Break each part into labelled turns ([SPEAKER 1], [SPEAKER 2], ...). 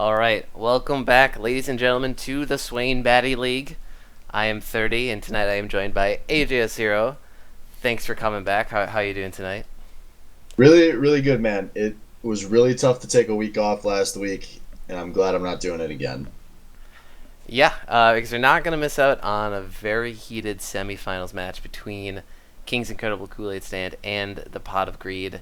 [SPEAKER 1] All right, welcome back, ladies and gentlemen, to the Swain Batty League. I am 30, and tonight I am joined by AJ Zero. Thanks for coming back. How you doing tonight?
[SPEAKER 2] Really, really good, man. It was really tough to take a week off last week, and I'm glad I'm not doing it again.
[SPEAKER 1] Yeah, because you're not gonna miss out on a very heated semifinals match between King's Incredible Kool-Aid Stand and the Pot of Greed.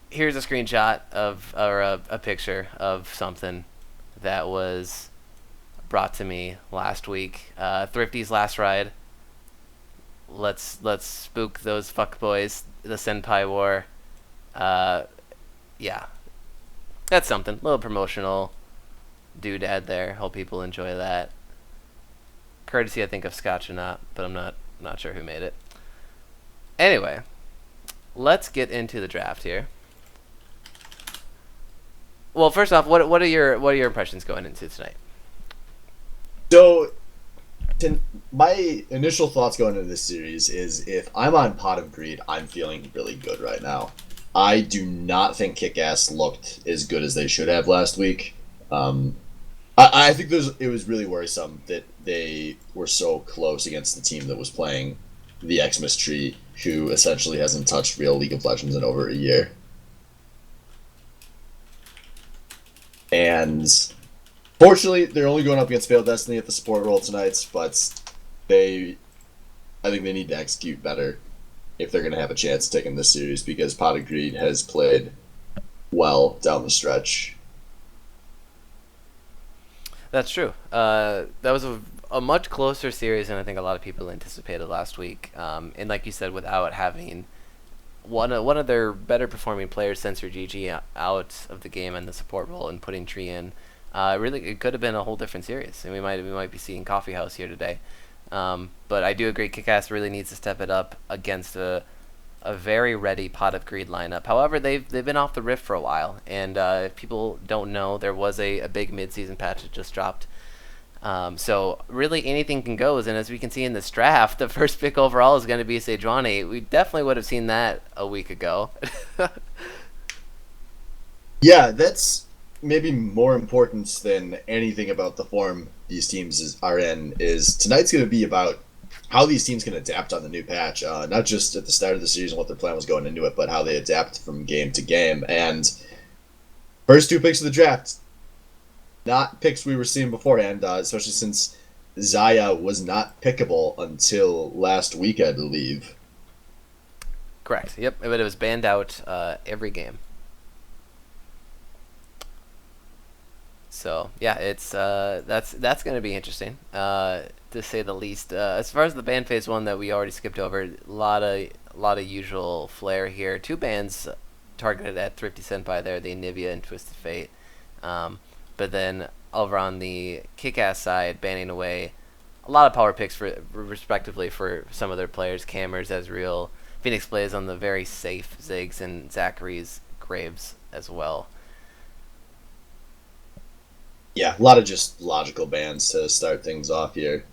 [SPEAKER 1] Here's a screenshot of or a picture of something that was brought to me last week. Thrifty's last ride. Let's spook those fuck boys. The Senpai War. Uh, yeah, that's something. A little promotional doodad there. Hope people enjoy that. Courtesy, I think, of Scotch and Not, but I'm not sure who made it. Anyway, let's get into the draft here. Well, first off, what are your impressions going into tonight?
[SPEAKER 2] So, my initial thoughts going into this series is if I'm on Pot of Greed, I'm feeling really good right now. I do not think KIKAS looked as good as they should have last week. Um, I think it was really worrisome that they were so close against the team that was playing the Xmas Tree, who essentially hasn't touched real League of Legends in over a year. And fortunately, they're only going up against Failed Destiny at the support role tonight, but they, I think they need to execute better if they're going to have a chance taking this series because Pot of Greed has played well down the stretch.
[SPEAKER 1] That's true. That was a much closer series than I think a lot of people anticipated last week. And like you said, without having one of their better performing players, Sensor GG, out of the game in the support role and putting Tree in, really it could have been a whole different series, and we might be seeing Coffee House here today. But I do agree, Kickass really needs to step it up against a very ready Pot of Greed lineup. However, they've been off the rift for a while, and if people don't know, there was a big midseason patch that just dropped. So really anything can go, and as we can see in this draft, the first pick overall is going to be Sejuani. We definitely would have seen that a week ago.
[SPEAKER 2] Yeah, that's maybe more important than anything about the form these are in. Is tonight's going to be about how these teams can adapt on the new patch, not just at the start of the series and what their plan was going into it, but how they adapt from game to game. And first two picks of the draft, not picks we were seeing beforehand, especially since Zaya was not pickable until last week, I believe.
[SPEAKER 1] Correct. Yep, but it was banned out every game. So yeah, it's that's going to be interesting, to say the least. As far as the band phase one that we already skipped over, a lot of usual flair here. Two bands targeted at Thrifty Senpai there, the Anivia and Twisted Fate. But then over on the kick-ass side, banning away a lot of power picks for respectively for some of their players: Cammers, Ezreal, Phoenix plays on the very safe Ziggs, and Zachary's Graves as well.
[SPEAKER 2] Yeah, a lot of just logical bands to start things off here.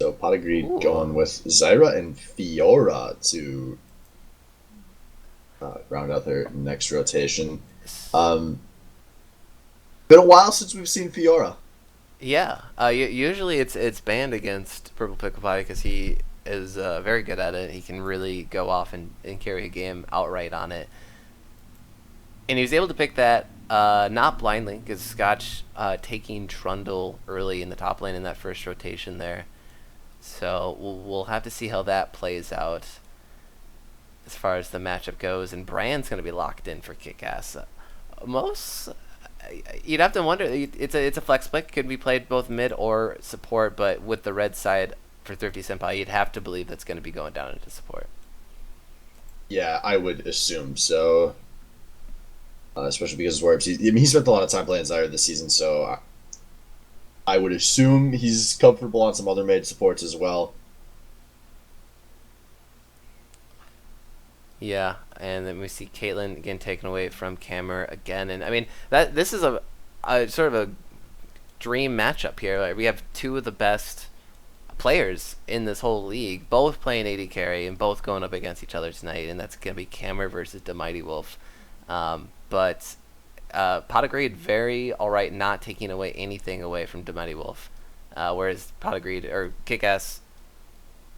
[SPEAKER 2] So Pot of Greed
[SPEAKER 1] Ooh.
[SPEAKER 2] going with Zyra and Fiora to round out their next rotation. Um, Been a while since we've seen Fiora.
[SPEAKER 1] Yeah. Usually it's banned against Purple Pickle Pie because he is very good at it. He can really go off and carry a game outright on it. And he was able to pick that not blindly because Scotch taking Trundle early in the top lane in that first rotation there. So we'll have to see how that plays out as far as the matchup goes. And Brand's going to be locked in for kick-ass. Most you'd have to wonder. It's a flex pick. Could be played both mid or support, but with the red side for Thrifty Senpai, you'd have to believe that's going to be going down into support.
[SPEAKER 2] Yeah, I would assume so. Especially because Warps, he spent a lot of time playing Zyra this season, so I would assume he's comfortable on some other mage supports as well.
[SPEAKER 1] Yeah, and then we see Caitlyn again taken away from Cammer again, and I mean that this is a sort of a dream matchup here. Like, we have two of the best players in this whole league, both playing AD carry and both going up against each other tonight, and that's gonna be Cammer versus the Mighty Wolf. But Pot Agreed, very all right, not taking away anything away from the Mighty Wolf. Whereas Pot Agreed, or KIKAS,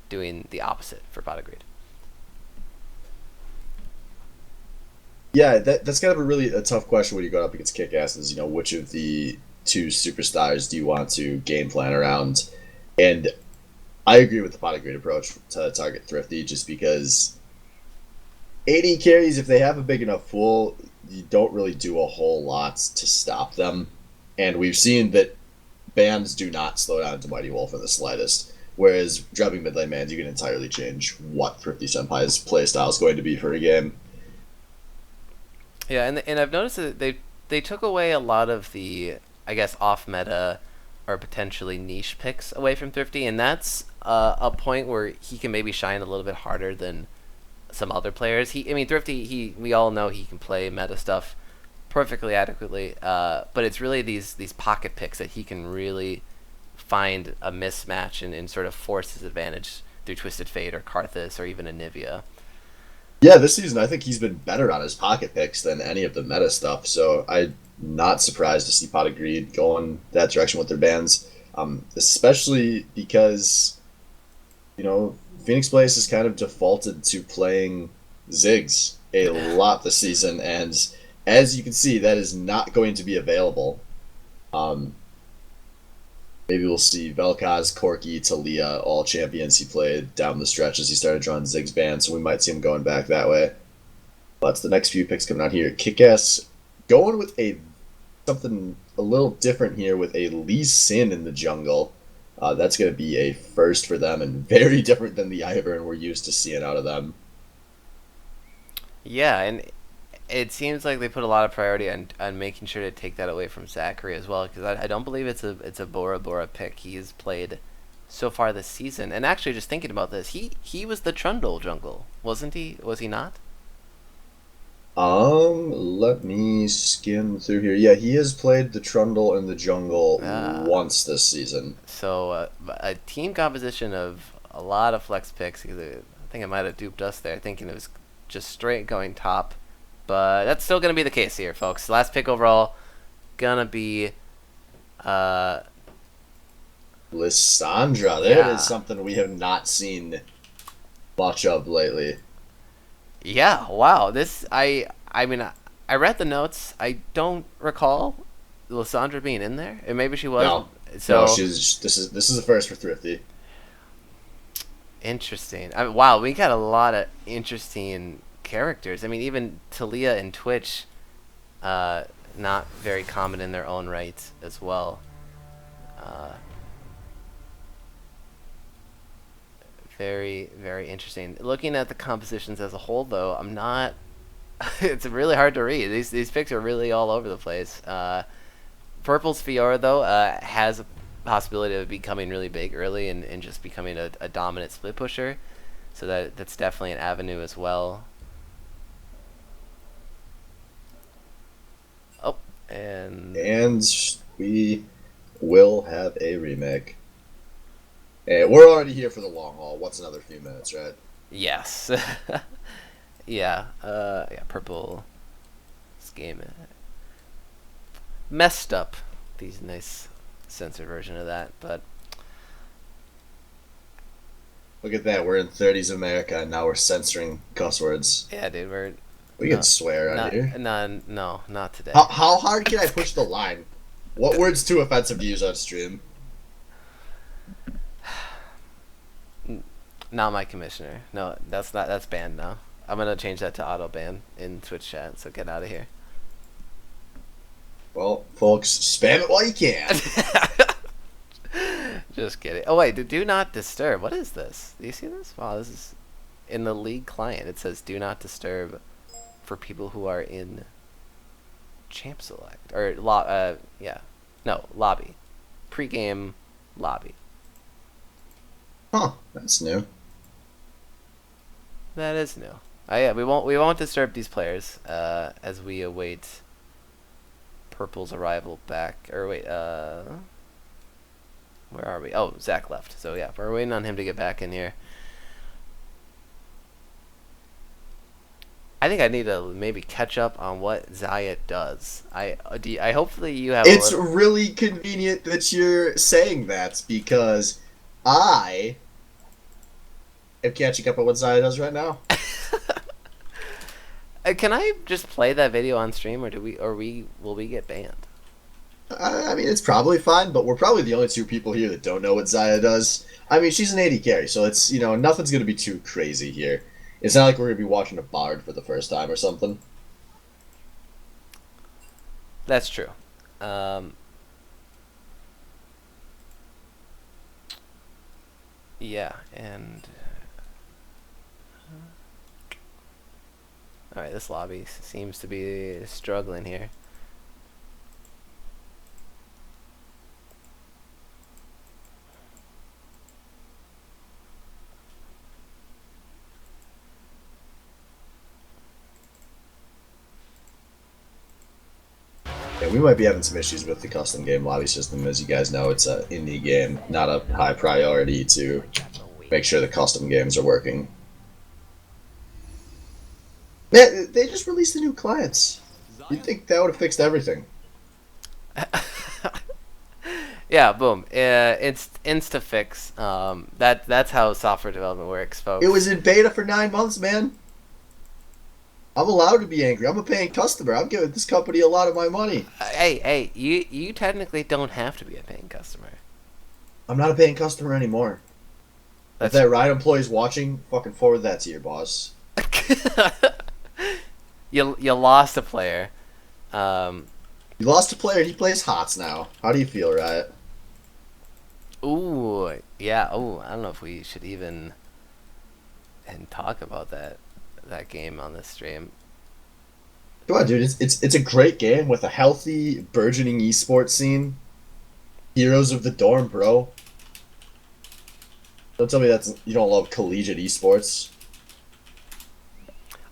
[SPEAKER 1] doing the opposite for Pot Agreed.
[SPEAKER 2] Yeah, that's kind of a tough question when you go up against Kick-Ass is, which of the two superstars do you want to game plan around? And I agree with the pot of greed approach to target Thrifty just because AD carries, if they have a big enough pool, you don't really do a whole lot to stop them. And we've seen that bans do not slow down to Mighty Wolf in the slightest. Whereas dropping mid lane bans, you can entirely change what Thrifty Senpai's playstyle is going to be for a game.
[SPEAKER 1] Yeah, and I've noticed that they took away a lot of the, I guess, off meta or potentially niche picks away from Thrifty, and that's a point where he can maybe shine a little bit harder than some other players. I mean, Thrifty, we all know he can play meta stuff perfectly adequately, but it's really these pocket picks that he can really find a mismatch and sort of force his advantage through Twisted Fate or Karthus or even Anivia.
[SPEAKER 2] Yeah, this season I think he's been better on his pocket picks than any of the meta stuff. So I'm not surprised to see Pot of Greed going that direction with their bans, especially because Phoenix Blaze has kind of defaulted to playing Ziggs a lot this season, and as you can see, that is not going to be available. Maybe we'll see Vel'Koz, Corki, Talia, all champions he played down the stretch as he started drawing Ziggs bans, so we might see him going back that way. But the next few picks coming out here. Kick-Ass going with something a little different here with a Lee Sin in the jungle. That's going to be a first for them and very different than the Ivern we're used to seeing out of them.
[SPEAKER 1] Yeah, and it seems like they put a lot of priority on making sure to take that away from Zachary as well, because I don't believe it's a Bora Bora pick he's played so far this season. And actually, just thinking about this, he was the Trundle jungle, wasn't he? Was he not?
[SPEAKER 2] Let me skim through here. Yeah, he has played the Trundle in the jungle once this season.
[SPEAKER 1] So a team composition of a lot of flex picks. I think I might have duped us there, thinking it was just straight going top. But that's still going to be the case here, folks. Last pick overall, going to be
[SPEAKER 2] Lissandra. There is something we have not seen much of lately.
[SPEAKER 1] Yeah, wow. I mean, I read the notes. I don't recall Lissandra being in there. And maybe she was.
[SPEAKER 2] No.
[SPEAKER 1] So,
[SPEAKER 2] no, this is a first for Thrifty.
[SPEAKER 1] Interesting. Wow, we got a lot of interesting characters. I mean, even Talia and Twitch, not very common in their own right as well. Very, very interesting. Looking at the compositions as a whole, though, I'm not. It's really hard to read. These picks are really all over the place. Purple's Fiora, though, has a possibility of becoming really big early and just becoming a dominant split pusher. So that's definitely an avenue as well. Oh, and
[SPEAKER 2] we will have a remake. And we're already here for the long haul. What's another few minutes, right?
[SPEAKER 1] yes. Yeah. Yeah. Purple. This game messed up. These nice censored version of that, but
[SPEAKER 2] look at that. We're in 30s America, and now we're censoring cuss words.
[SPEAKER 1] yeah, dude,
[SPEAKER 2] we can swear on here.
[SPEAKER 1] No, not today.
[SPEAKER 2] How hard can I push the line? What word's too offensive to use on stream?
[SPEAKER 1] Not my commissioner. No, that's banned now. I'm gonna change that to auto ban in Twitch chat. So get out of here.
[SPEAKER 2] Well, folks, spam it while you can.
[SPEAKER 1] Just kidding. Oh wait, do not disturb. What is this? Do you see this? Wow, this is in the League client. It says do not disturb for people who are in champ select or lobby, pre-game lobby.
[SPEAKER 2] Huh? That's new.
[SPEAKER 1] That is new. Yeah, we won't disturb these players as we await Purple's arrival back. Or wait, where are we? Oh, Zach left. So yeah, we're waiting on him to get back in here. I think I need to maybe catch up on what Zaya does. I hopefully you have a
[SPEAKER 2] It's
[SPEAKER 1] little.
[SPEAKER 2] really convenient that you're saying that because I am catching up on what Zaya does right now.
[SPEAKER 1] Can I just play that video on stream, or will we get banned?
[SPEAKER 2] I mean, it's probably fine, but we're probably the only two people here that don't know what Zaya does. I mean, she's an AD carry, so it's, nothing's going to be too crazy here. It's not like we're going to be watching a Bard for the first time or something.
[SPEAKER 1] That's true. Um, yeah, and all right, this lobby seems to be struggling here.
[SPEAKER 2] Yeah, we might be having some issues with the custom game lobby system. As you guys know, it's an indie game, not a high priority to make sure the custom games are working. They just released the new clients. You'd think that would have fixed everything.
[SPEAKER 1] Yeah, boom. It's insta fix. That's how software development works, folks.
[SPEAKER 2] It was in beta for 9 months, man. I'm allowed to be angry. I'm a paying customer. I'm giving this company a lot of my money.
[SPEAKER 1] Hey, you technically don't have to be a paying customer.
[SPEAKER 2] I'm not a paying customer anymore. If that Riot employee's watching, fucking forward that to your boss.
[SPEAKER 1] You lost a player.
[SPEAKER 2] You lost a player and he plays HOTS now. How do you feel, Riot?
[SPEAKER 1] Ooh, yeah. Ooh, I don't know if we should even and talk about that game on this stream.
[SPEAKER 2] Come on, dude. It's a great game with a healthy, burgeoning esports scene. Heroes of the dorm, bro. Don't tell me you don't love collegiate esports.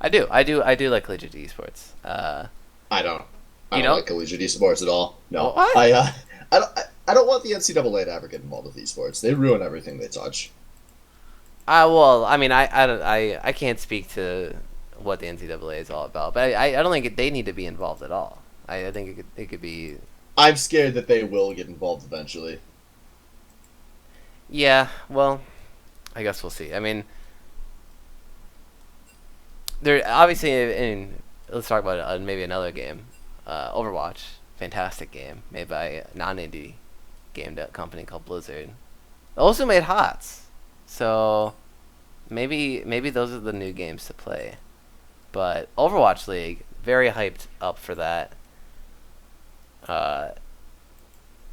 [SPEAKER 1] I do like collegiate esports.
[SPEAKER 2] I don't. I
[SPEAKER 1] You
[SPEAKER 2] don't
[SPEAKER 1] know?
[SPEAKER 2] like collegiate esports at all. No,
[SPEAKER 1] What?
[SPEAKER 2] I don't want the NCAA to ever get involved with esports. They ruin everything they touch.
[SPEAKER 1] Well, I mean, I can't speak to what the NCAA is all about, but I don't think they need to be involved at all. I think it could be.
[SPEAKER 2] I'm scared that they will get involved eventually.
[SPEAKER 1] Yeah, well, I guess we'll see. I mean, there obviously. Let's talk about maybe another game, Overwatch. Fantastic game made by a non-indie game company called Blizzard. Also made HOTS, so maybe those are the new games to play. But Overwatch League, very hyped up for that.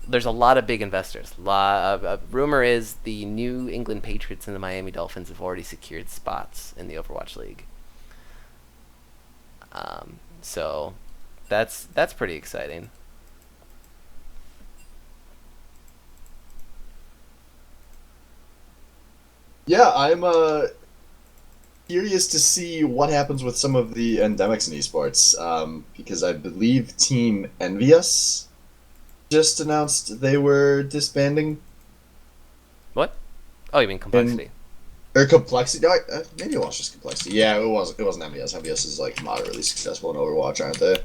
[SPEAKER 1] There's a lot of big investors. Rumor is the New England Patriots and the Miami Dolphins have already secured spots in the Overwatch League. So that's pretty exciting.
[SPEAKER 2] Yeah, I'm curious to see what happens with some of the endemics in esports. Because I believe Team Envious just announced they were disbanding.
[SPEAKER 1] What? Oh, you mean Complexity?
[SPEAKER 2] Or Complexity? No, maybe it was just Complexity. Yeah, it wasn't Envious. Envious is like moderately successful in Overwatch, aren't they?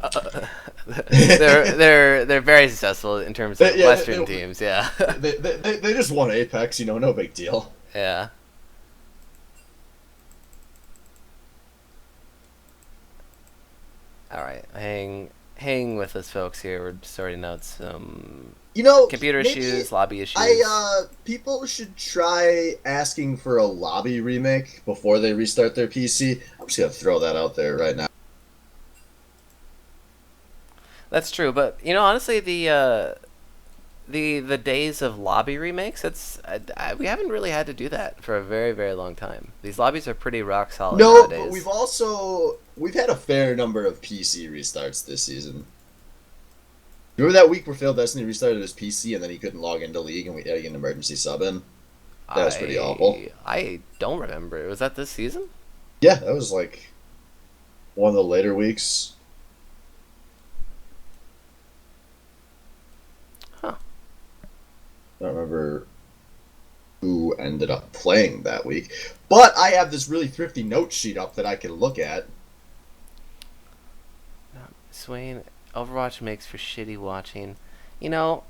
[SPEAKER 1] They're very successful in terms of Western teams. Yeah.
[SPEAKER 2] they just won Apex. No big deal.
[SPEAKER 1] Yeah. All right, hang with us, folks. Here we're sorting out some computer issues, lobby issues.
[SPEAKER 2] People should try asking for a lobby remake before they restart their PC. I'm just gonna throw that out there right now.
[SPEAKER 1] That's true, but honestly, the days of lobby remakes, we haven't really had to do that for a very, very long time. These lobbies are pretty rock solid nowadays.
[SPEAKER 2] But we've had a fair number of PC restarts this season. Remember that week where Failed Destiny restarted his PC and then he couldn't log into League and we had to get an emergency sub in? That was pretty awful.
[SPEAKER 1] I don't remember. Was that this season?
[SPEAKER 2] Yeah, that was like one of the later weeks.
[SPEAKER 1] Huh.
[SPEAKER 2] I don't remember who ended up playing that week. But I have this really thrifty note sheet up that I can look at.
[SPEAKER 1] Swain, Overwatch makes for shitty watching. You know,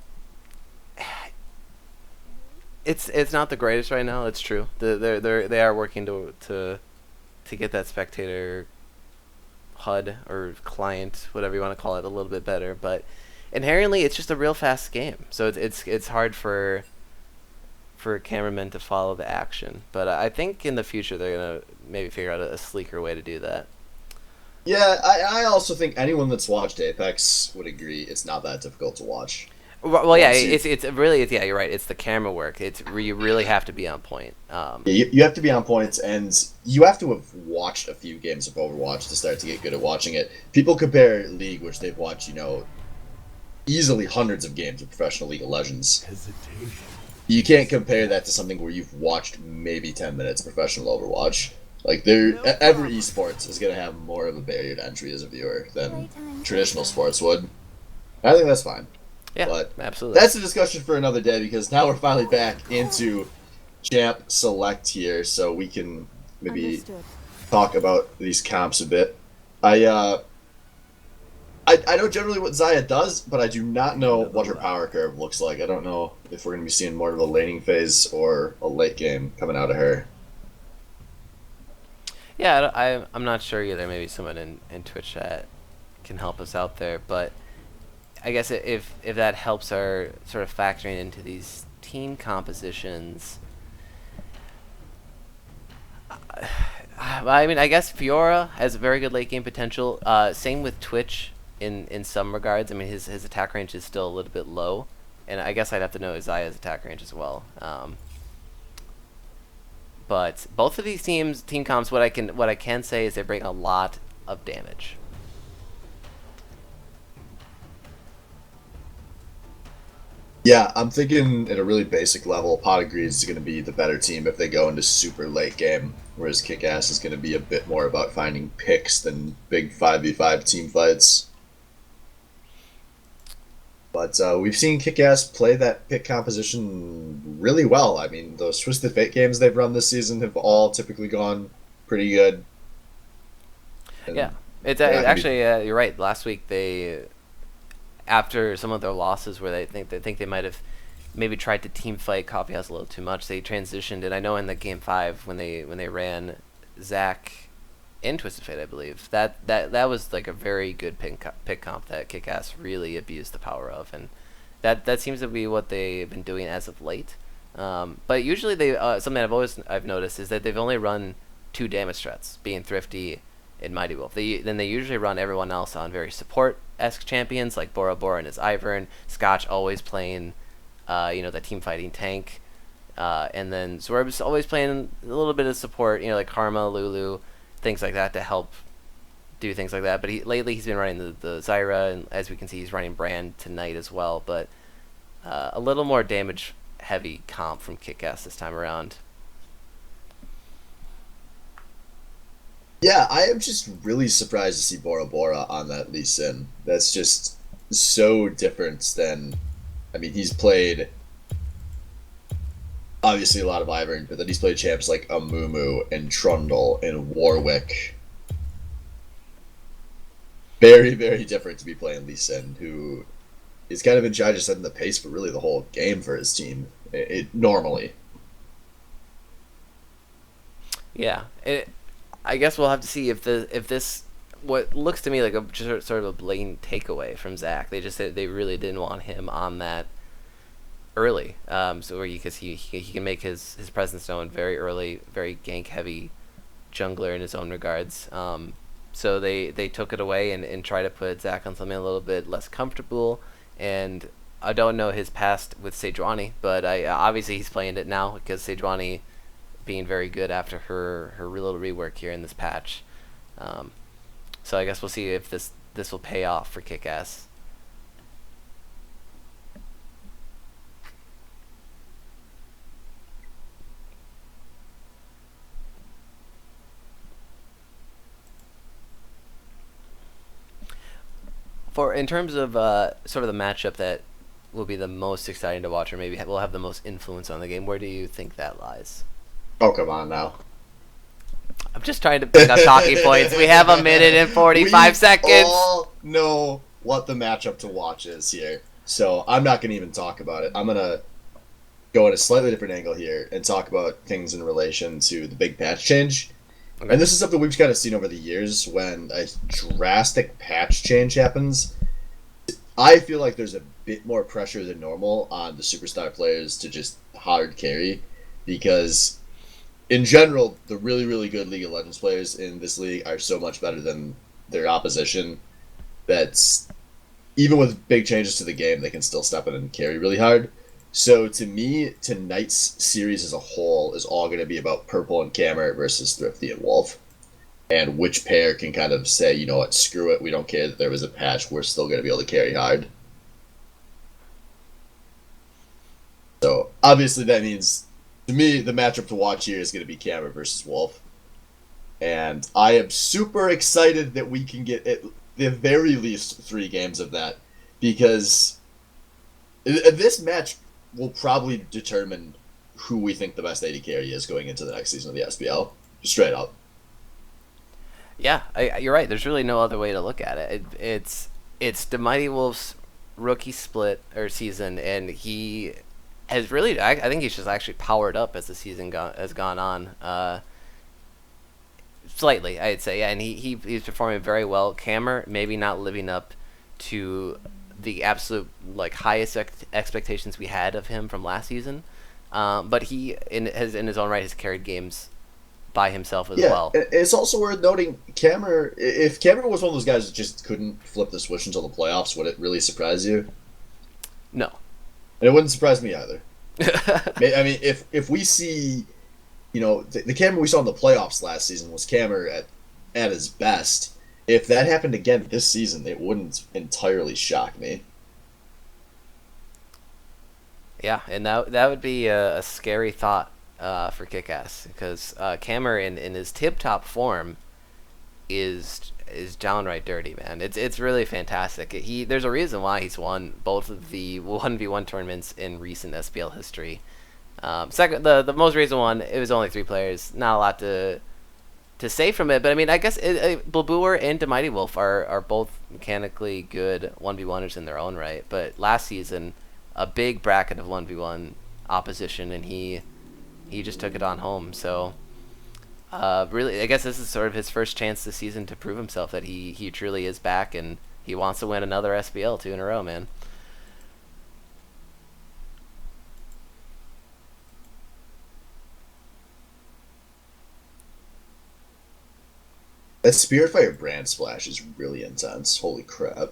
[SPEAKER 1] it's not the greatest right now. It's true. They are working to get that spectator HUD or client, whatever you want to call it, a little bit better. But inherently, it's just a real fast game, so it's hard for cameramen to follow the action. But I think in the future they're gonna maybe figure out a sleeker way to do that.
[SPEAKER 2] Yeah, I also think anyone that's watched Apex would agree it's not that difficult to watch.
[SPEAKER 1] Well, yeah,
[SPEAKER 2] Once you,
[SPEAKER 1] it's really yeah, you're right. It's the camera work. You really have to be on point.
[SPEAKER 2] you have to be on points, and you have to have watched a few games of Overwatch to start to get good at watching it. People compare League, which they've watched, easily hundreds of games of professional League of Legends. You can't compare that to something where you've watched maybe 10 minutes of professional Overwatch. Like every esports is going to have more of a barrier to entry as a viewer than traditional sports would. I think that's fine.
[SPEAKER 1] Yeah,
[SPEAKER 2] But
[SPEAKER 1] absolutely.
[SPEAKER 2] that's a discussion for another day, because now we're finally back into Champ Select here, so we can maybe talk about these comps a bit. I know generally what Zaya does, but I do not know what her power curve looks like. I don't know if we're going to be seeing more of a laning phase or a late game coming out of her.
[SPEAKER 1] Yeah, I'm not sure either. Maybe someone in Twitch chat can help us out there. But I guess if that helps our sort of factoring into these team compositions, I mean, I guess Fiora has very good late game potential. Same with Twitch in some regards. I mean, his attack range is still a little bit low, and I guess I'd have to know Zaya's attack range as well. But both of these team comps, what I can say is they bring a lot of damage.
[SPEAKER 2] Yeah, I'm thinking at a really basic level, Pot agrees is going to be the better team if they go into super late game, whereas KIKAS is going to be a bit more about finding picks than big 5v5 team fights. But we've seen KIKAS play that pick composition really well. I mean, those Twisted Fate games they've run this season have all typically gone pretty good. And
[SPEAKER 1] Yeah, it's
[SPEAKER 2] they're not gonna be-
[SPEAKER 1] actually you're right. Last week they, after some of their losses where they think they might have maybe tried to team fight Coffee House a little too much, they transitioned. And I know in the game 5 when they ran Zach in Twisted Fate, I believe that was like a very good pick comp that KIKAS really abused the power of, and that seems to be what they've been doing as of late. But usually they something I've noticed is that they've only run 2 damage threats, being Thrifty and Mighty Wolf. Then they usually run everyone else on very support-esque champions like Bora Bora and his Ivern, Scotch always playing the team fighting tank, and then Zorb's always playing a little bit of support, like Karma, Lulu, things like that to help do things like that. But lately he's been running the Zyra, and as we can see, he's running Brand tonight as well. But a little more damage heavy comp from KIKAS this time around.
[SPEAKER 2] Yeah, I am just really surprised to see Bora Bora on that Lee Sin. That's just so different than... I mean, he's played obviously a lot of Ivern, but then he's played champs like Amumu and Trundle and Warwick. Very, very different to be playing Lee Sin, who is kind of in charge of setting the pace for really the whole game for his team. Normally.
[SPEAKER 1] Yeah, I guess we'll have to see if this what looks to me like just sort of a blatant takeaway from Zach. They just said they really didn't want him on that early, so where because he can make his presence known very early, very gank heavy jungler in his own regards. So they took it away and tried to put Zach on something a little bit less comfortable. And I don't know his past with Sejuani, but obviously he's playing it now because Sejuani being very good after her little rework here in this patch. So I guess we'll see if this will pay off for KIKAS. In terms of sort of the matchup that will be the most exciting to watch, or maybe will have the most influence on the game, where do you think that lies?
[SPEAKER 2] Oh, come on now.
[SPEAKER 1] I'm just trying to pick up talking points. We have a minute and 45 seconds.
[SPEAKER 2] All know what the matchup to watch is here, so I'm not going to even talk about it. I'm going to go at a slightly different angle here and talk about things in relation to the big patch change.
[SPEAKER 1] Okay.
[SPEAKER 2] And this is something we've kind of seen over the years when a drastic patch change happens. I feel like there's a bit more pressure than normal on the superstar players to just hard carry because in general, the really, really good League of Legends players in this league are so much better than their opposition that even with big changes to the game, they can still step in and carry really hard. So to me, tonight's series as a whole is all going to be about Purple and Camer versus Thrifty and Wolf, and which pair can kind of say, you know what, screw it, we don't care that there was a patch, we're still going to be able to carry hard. So obviously that means, to me, the matchup to watch here is going to be Camer versus Wolf. And I am super excited that we can get at the very least 3 games of that because this match will probably determine who we think the best AD carry is going into the next season of the SBL. Straight up.
[SPEAKER 1] Yeah, you're right. There's really no other way to look at it. It's the Mighty Wolf's rookie split or season, and he has really. I think he's just actually powered up as the season has gone on. Slightly, I'd say, yeah, and he's performing very well. Camer maybe not living up to the absolute like highest expectations we had of him from last season, but he in his own right has carried games by himself as
[SPEAKER 2] Yeah,
[SPEAKER 1] well.
[SPEAKER 2] it's also worth noting Cameron. If Cameron was one of those guys that just couldn't flip the switch until the playoffs, would it really surprise you?
[SPEAKER 1] No.
[SPEAKER 2] And it wouldn't surprise me either. I mean, if we see, you know, the Cameron we saw in the playoffs last season was Cameron at his best. If that happened again this season, it wouldn't entirely shock me.
[SPEAKER 1] Yeah, and that would be a scary thought for KIKAS because Cameron in his tip top form is downright dirty, man. It's really fantastic. There's a reason why he's won both of the 1v1 tournaments in recent SBL history. Second, the most recent one, it was only 3 players. Not a lot to say from it, but I mean, I guess Blabooer and the Mighty Wolf are both mechanically good 1v1ers in their own right. But last season, a big bracket of 1v1 opposition, and he just took it on home. So really, I guess this is sort of his first chance this season to prove himself that he truly is back, and he wants to win another SBL 2 in a row, man.
[SPEAKER 2] That Spiritfire brand splash is really intense. Holy crap!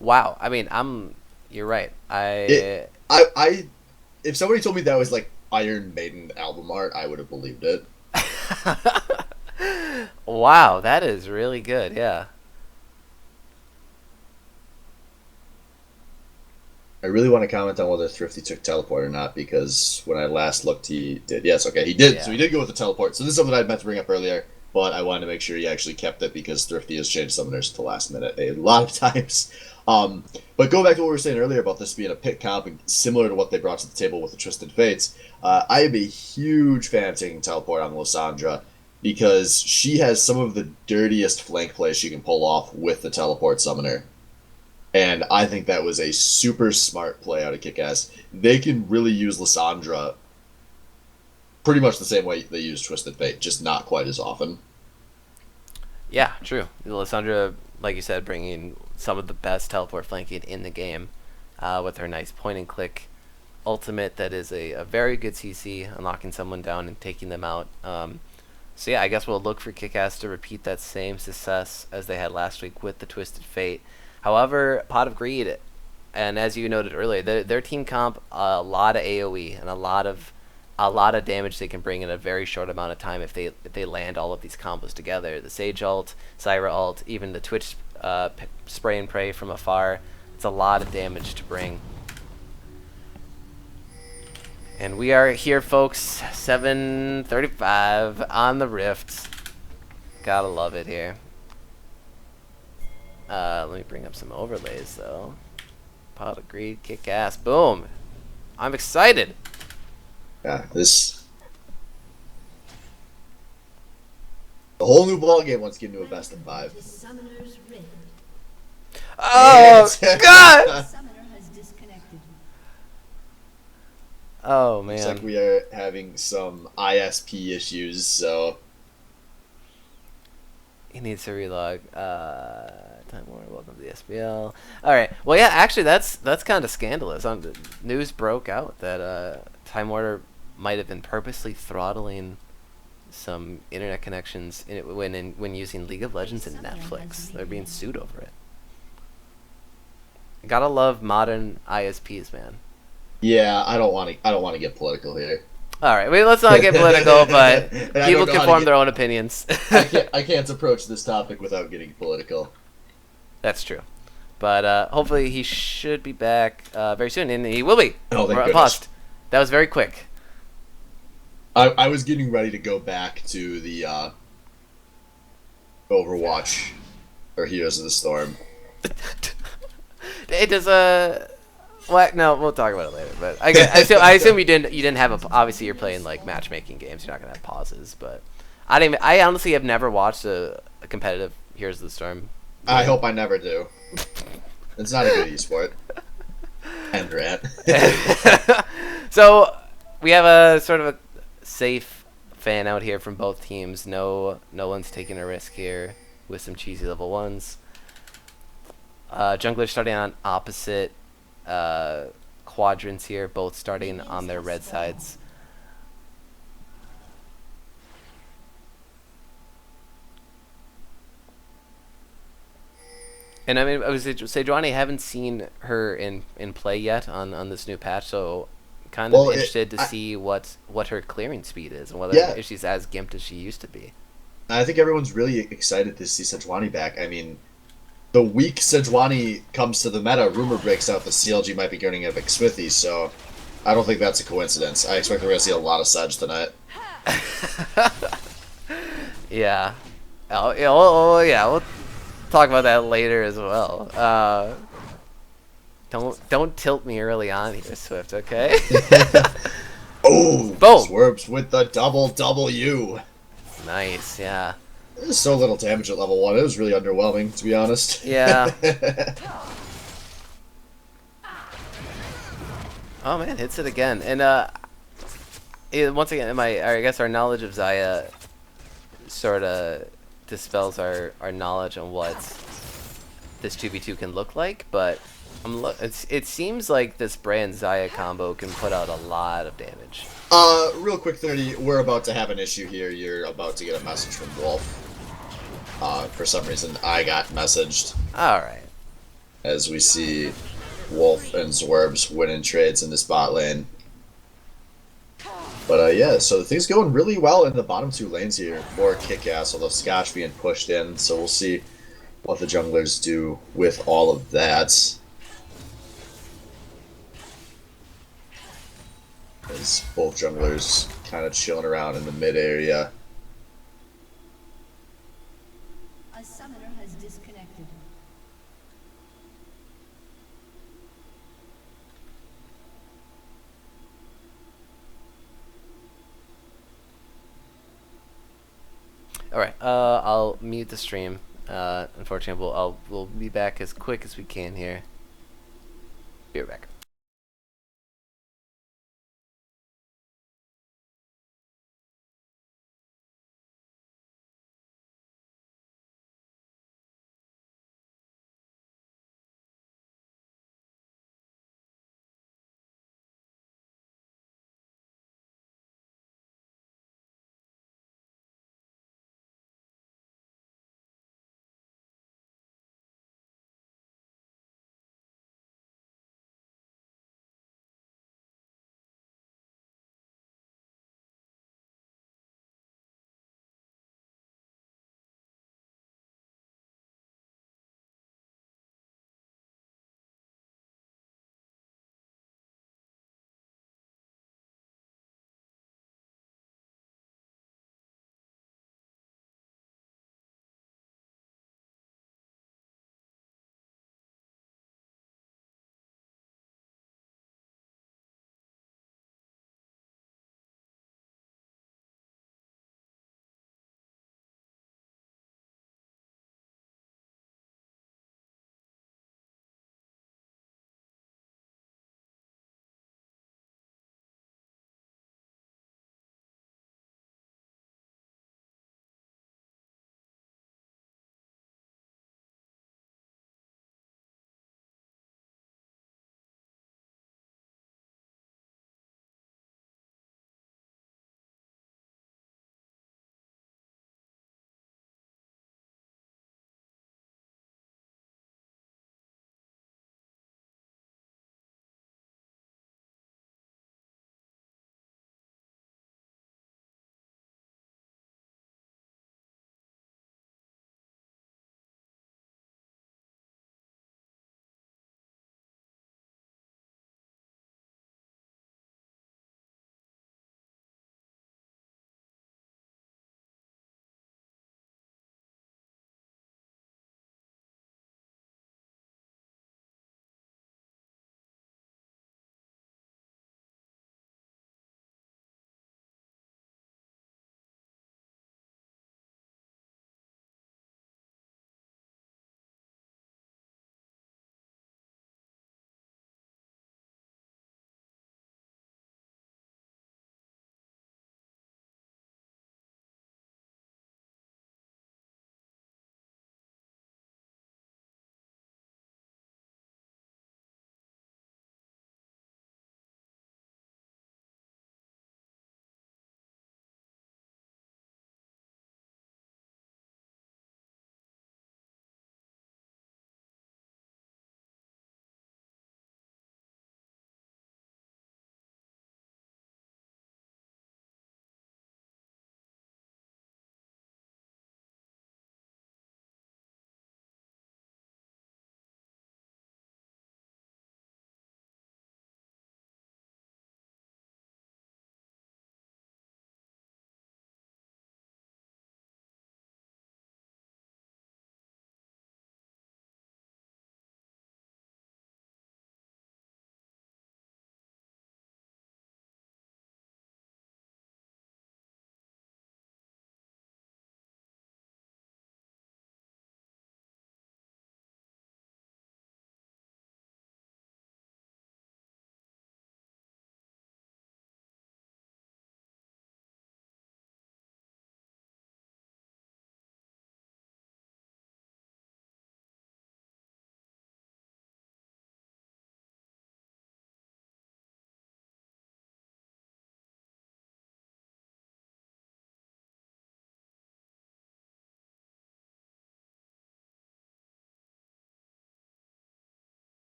[SPEAKER 1] Wow, I mean, you're right.
[SPEAKER 2] It, I, if somebody told me that was like Iron Maiden album art, I would have believed it.
[SPEAKER 1] Wow, that is really good. Yeah.
[SPEAKER 2] I really want to comment on whether Thrifty took teleport or not because when I last looked, he did. Yes, okay, he did. So
[SPEAKER 1] Yeah.
[SPEAKER 2] he did go with the teleport. So this is something I meant to bring up earlier, but I wanted to make sure he actually kept it because Thrifty has changed summoners at the last minute a lot of times. But going back to what we were saying earlier about this being a pit comp and similar to what they brought to the table with the Twisted Fates, I am a huge fan of taking teleport on Lysandra because she has some of the dirtiest flank plays she can pull off with the teleport summoner. And I think that was a super smart play out of KIKAS. They can really use Lysandra pretty much the same way they use Twisted Fate, just not quite as often.
[SPEAKER 1] Yeah, true. Lysandra, like you said, bringing some of the best teleport flanking in the game with her nice point and click ultimate that is a very good CC, unlocking someone down and taking them out. So yeah, I guess we'll look for KIKAS to repeat that same success as they had last week with the Twisted Fate. However, Pot of Greed, and as you noted earlier, their team comp a lot of AOE and a lot of damage they can bring in a very short amount of time if they land all of these combos together. The Sage ult, Syra ult, even the Twitch spray and pray from afar. It's a lot of damage to bring. And we are here, folks. 7:35 on the Rift. Gotta love it here. Let me bring up some overlays, though. Pot of Greed, KIKAS. Boom. I'm excited.
[SPEAKER 2] Yeah, this A whole new ball game once getting to a best of 5. And
[SPEAKER 1] Oh God! Oh
[SPEAKER 2] looks like
[SPEAKER 1] man.
[SPEAKER 2] we are having some ISP issues, so
[SPEAKER 1] He needs to relog. Time Warner, welcome to the SBL. All right. Well, yeah. Actually, that's kind of scandalous. The news broke out that Time Warner might have been purposely throttling some internet connections when using League of Legends and Netflix. They're being sued over it. Gotta love modern ISPs, man.
[SPEAKER 2] yeah, I don't want to get political here.
[SPEAKER 1] All right. Wait, let's not get political, but
[SPEAKER 2] And I
[SPEAKER 1] people
[SPEAKER 2] don't know
[SPEAKER 1] can
[SPEAKER 2] how to
[SPEAKER 1] form
[SPEAKER 2] get
[SPEAKER 1] their own opinions.
[SPEAKER 2] I can't approach this topic without getting political.
[SPEAKER 1] That's true. But hopefully he should be back very soon, and he will be.
[SPEAKER 2] Oh, thank
[SPEAKER 1] We're
[SPEAKER 2] goodness.
[SPEAKER 1] paused. That was very quick.
[SPEAKER 2] I was getting ready to go back to the Overwatch or Heroes of the Storm.
[SPEAKER 1] It does what? No, we'll talk about it later. But I assume you didn't have obviously you're playing like matchmaking games. You're not gonna have pauses. But I honestly have never watched a competitive Heroes of the Storm
[SPEAKER 2] I
[SPEAKER 1] game.
[SPEAKER 2] hope I never do. It's not a good esport. And rant.
[SPEAKER 1] So we have a sort of a safe fan out here from both teams. No one's taking a risk here with some cheesy level ones. Junglers starting on opposite quadrants here, both starting on their red sides. And I mean, I was Sejuani, haven't seen her in play yet on this new patch, so kind of
[SPEAKER 2] Well,
[SPEAKER 1] interested to see what her clearing speed is and whether
[SPEAKER 2] yeah,
[SPEAKER 1] if she's as gimped as she used to be.
[SPEAKER 2] I think everyone's really excited to see Sejuani back. I mean, the week Sejuani comes to the meta, rumor breaks out that CLG might be getting a Smithy, so I don't think that's a coincidence. I expect we're going to see a lot of Sedge tonight.
[SPEAKER 1] Yeah. Yeah. We'll talk about that later as well. Don't tilt me early on here, Swift. Okay.
[SPEAKER 2] Oh,
[SPEAKER 1] Boom.
[SPEAKER 2] Swerves with the double W.
[SPEAKER 1] Nice. Yeah.
[SPEAKER 2] There's so little damage at level 1. It was really underwhelming, to be honest.
[SPEAKER 1] Yeah. Oh man, hits it again, and once again, I guess our knowledge of Zaya sort of dispels our knowledge on what this 2v2 can look like, but it seems like this brand Zaya combo can put out a lot of damage.
[SPEAKER 2] Real quick, 30, we're about to have an issue here. You're about to get a message from Wolf. For some reason, I got messaged.
[SPEAKER 1] Alright.
[SPEAKER 2] As we see Wolf and Zwerbs winning trades in the spot lane. But yeah, so things going really well in the bottom 2 lanes here for KIKAS, although Scotch being pushed in, so we'll see what the junglers do with all of that. As both junglers kind of chilling around in the mid area.
[SPEAKER 3] A summoner has disconnected.
[SPEAKER 1] Alright, I'll mute the stream. Unfortunately, we'll be back as quick as we can here. Be right back.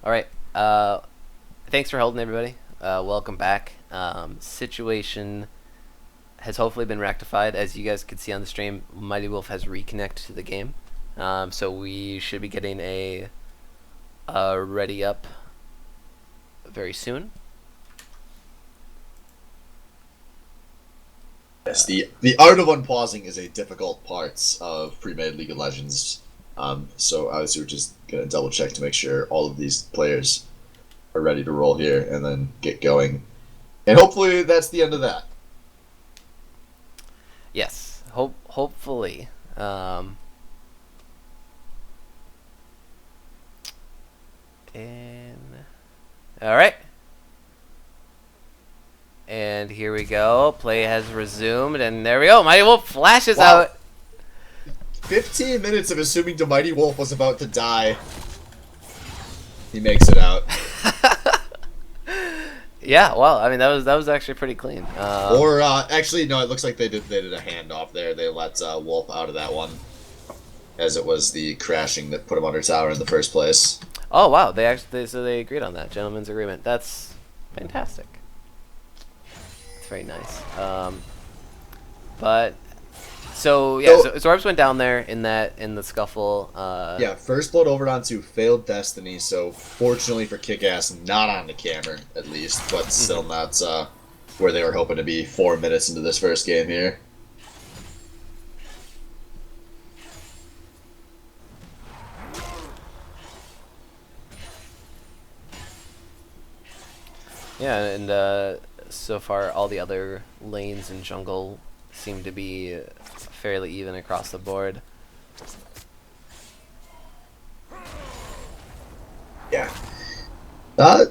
[SPEAKER 1] All right. Thanks for holding, everybody. Welcome back. Situation has hopefully been rectified. As you guys could see on the stream, Mighty Wolf has reconnected to the game. So we should be getting a ready up very soon.
[SPEAKER 2] Yes, the art of unpausing is a difficult part of pre-made League of Legends. So obviously we're just gonna double check to make sure all of these players are ready to roll here and then get going. And hopefully that's the end of that.
[SPEAKER 1] Yes. Hopefully. And all right. And here we go. Play has resumed, and there we go. Mighty Wolf flashes out.
[SPEAKER 2] 15 minutes of assuming the Mighty Wolf was about to die. He makes it out.
[SPEAKER 1] Yeah, well, I mean that was actually pretty clean.
[SPEAKER 2] Or actually, no, it looks like they did a handoff there. They let Wolf out of that one, as it was the crashing that put him under tower in the first place.
[SPEAKER 1] Oh wow, they agreed on that gentleman's agreement. That's fantastic. It's very nice. But so yeah, so Zorbs went down there in the scuffle.
[SPEAKER 2] Yeah, first blood over onto Failed Destiny. So fortunately for KIKAS, not on the camera at least, but still not where they were hoping to be 4 minutes into this first game here.
[SPEAKER 1] Yeah, and so far all the other lanes in jungle seem to be fairly even across the board.
[SPEAKER 2] Yeah. A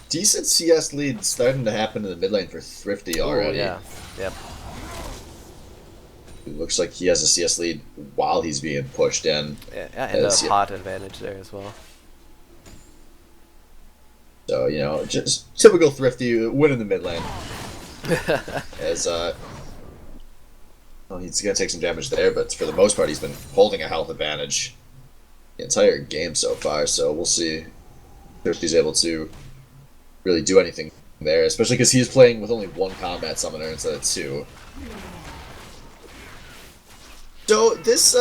[SPEAKER 2] decent CS lead starting to happen in the mid lane for Thrifty already.
[SPEAKER 1] Ooh, yeah. Yep.
[SPEAKER 2] It looks like he has a CS lead while he's being pushed in.
[SPEAKER 1] Yeah, and a pot advantage there as well.
[SPEAKER 2] So, you know, just typical Thrifty win in the mid lane. As, well, he's going to take some damage there, but for the most part, he's been holding a health advantage the entire game so far. So we'll see if Thrifty's able to really do anything there, especially because he's playing with only one combat summoner instead of two. So this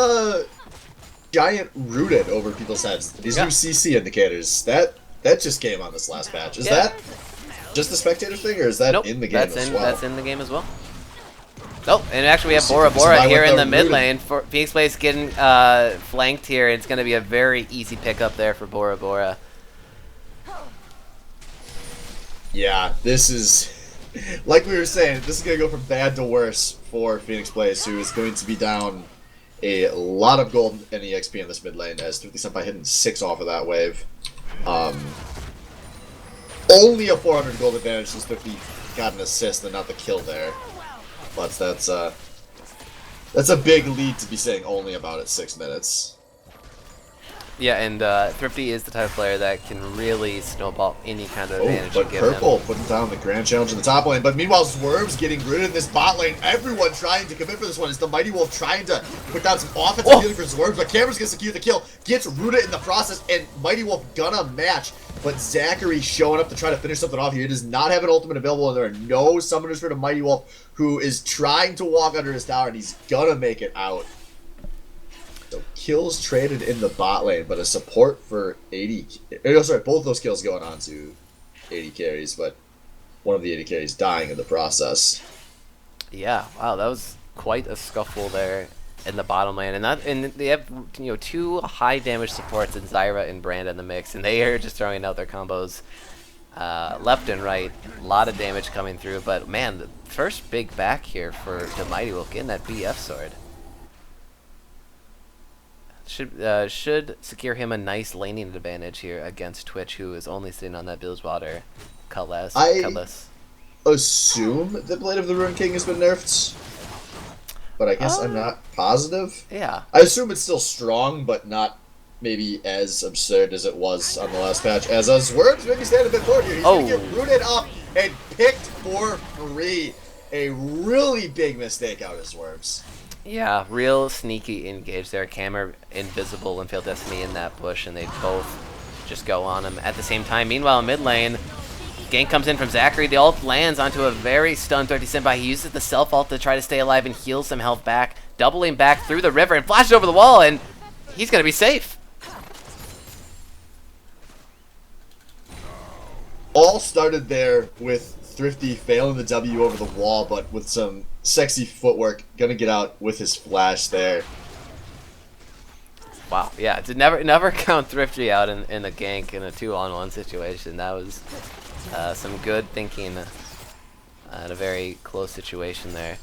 [SPEAKER 2] giant rooted over people's heads, these new CC indicators, that just came on this last patch. Is that just a spectator thing, or is that in the game as well?
[SPEAKER 1] That's in the game as well. Oh, and actually we have Bora Bora here in the mid lane. For Phoenix Blaze getting flanked here. It's going to be a very easy pickup there for Bora Bora.
[SPEAKER 2] Yeah, this is, like we were saying, this is going to go from bad to worse for Phoenix Blaze, who is going to be down a lot of gold and EXP in this mid lane, as Thrifty Senpai hitting 6 off of that wave. Only a 400 gold advantage since Thrifty got an assist and not the kill there. But that's a big lead to be saying only about at 6 minutes.
[SPEAKER 1] Yeah, and Thrifty is the type of player that can really snowball any kind of advantage
[SPEAKER 2] but
[SPEAKER 1] you give him.
[SPEAKER 2] Purple putting down the grand challenge in the top lane. But meanwhile, Zwerv's getting rooted in this bot lane. Everyone trying to commit for this one. Is the Mighty Wolf trying to put down some offensive healing for Zwervs, but Cameron's gonna secure the kill, gets rooted in the process, and Mighty Wolf gonna match. But Zachary showing up to try to finish something off here. He does not have an ultimate available, and there are no summoners for the Mighty Wolf, who is trying to walk under his tower, and he's gonna make it out. So kills traded in the bot lane, but a support for 80. Oh, sorry, both those kills going on to 80 carries, but one of the 80 carries dying in the process.
[SPEAKER 1] Yeah, wow, that was quite a scuffle there in the bottom lane, and they have two high damage supports in Zyra and Brand in the mix, and they are just throwing out their combos left and right. A lot of damage coming through, but man, the first big back here for the Mighty Wolf getting that BF sword. Should secure him a nice laning advantage here against Twitch, who is only sitting on that Bilgewater Cutlass.
[SPEAKER 2] Assume the Blade of the Ruined King has been nerfed, but I guess I'm not positive.
[SPEAKER 1] Yeah.
[SPEAKER 2] I assume it's still strong, but not maybe as absurd as it was on the last patch. As Zwerv's maybe stand a bit forward here. He's going to get rooted up and picked for free. A really big mistake out of Zwerv's.
[SPEAKER 1] Yeah, real sneaky engage there. Camera invisible and Failed Destiny in that bush, and they both just go on him at the same time. Meanwhile, mid lane, gank comes in from Zachary. The ult lands onto a very stunned 30 Senpai. He uses the self ult to try to stay alive and heal some health back, doubling back through the river and flashes over the wall, and he's going to be safe.
[SPEAKER 2] All started there with Thrifty failing the W over the wall, but with some sexy footwork, gonna get out with his flash there.
[SPEAKER 1] Wow, yeah, to never count Thrifty out in a gank in a 2-on-1 situation. That was some good thinking at a very close situation there.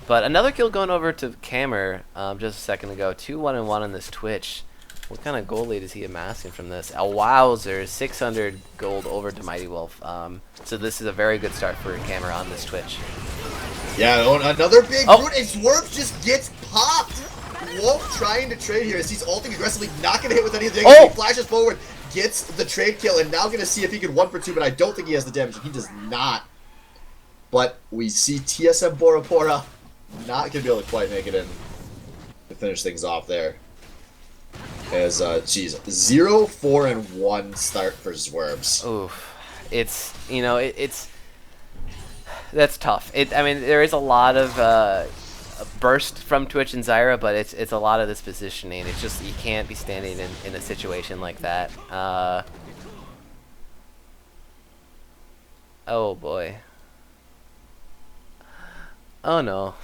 [SPEAKER 1] But another kill going over to Camer just a second ago. 2-1-1 on this Twitch. What kind of gold lead is he amassing from this? A wowzer, 600 gold over to Mighty Wolf. So this is a very good start for Camer on this Twitch.
[SPEAKER 2] Yeah, another big root, and Swerve just gets popped. Wolf trying to trade here as he's ulting aggressively, not gonna hit with anything. He flashes forward, gets the trade kill, and now gonna see if he can 1-for-2, but I don't think he has the damage, and he does not. But we see TSM Bora Bora not gonna be able to quite make it in to finish things off there. As, geez, 0-4-1 start for Zwerves.
[SPEAKER 1] Oof. It's, you know, it's... That's tough. I mean, there is a lot of burst from Twitch and Zyra, but it's a lot of this positioning. It's just, you can't be standing in a situation like that. Oh, boy. Oh, no.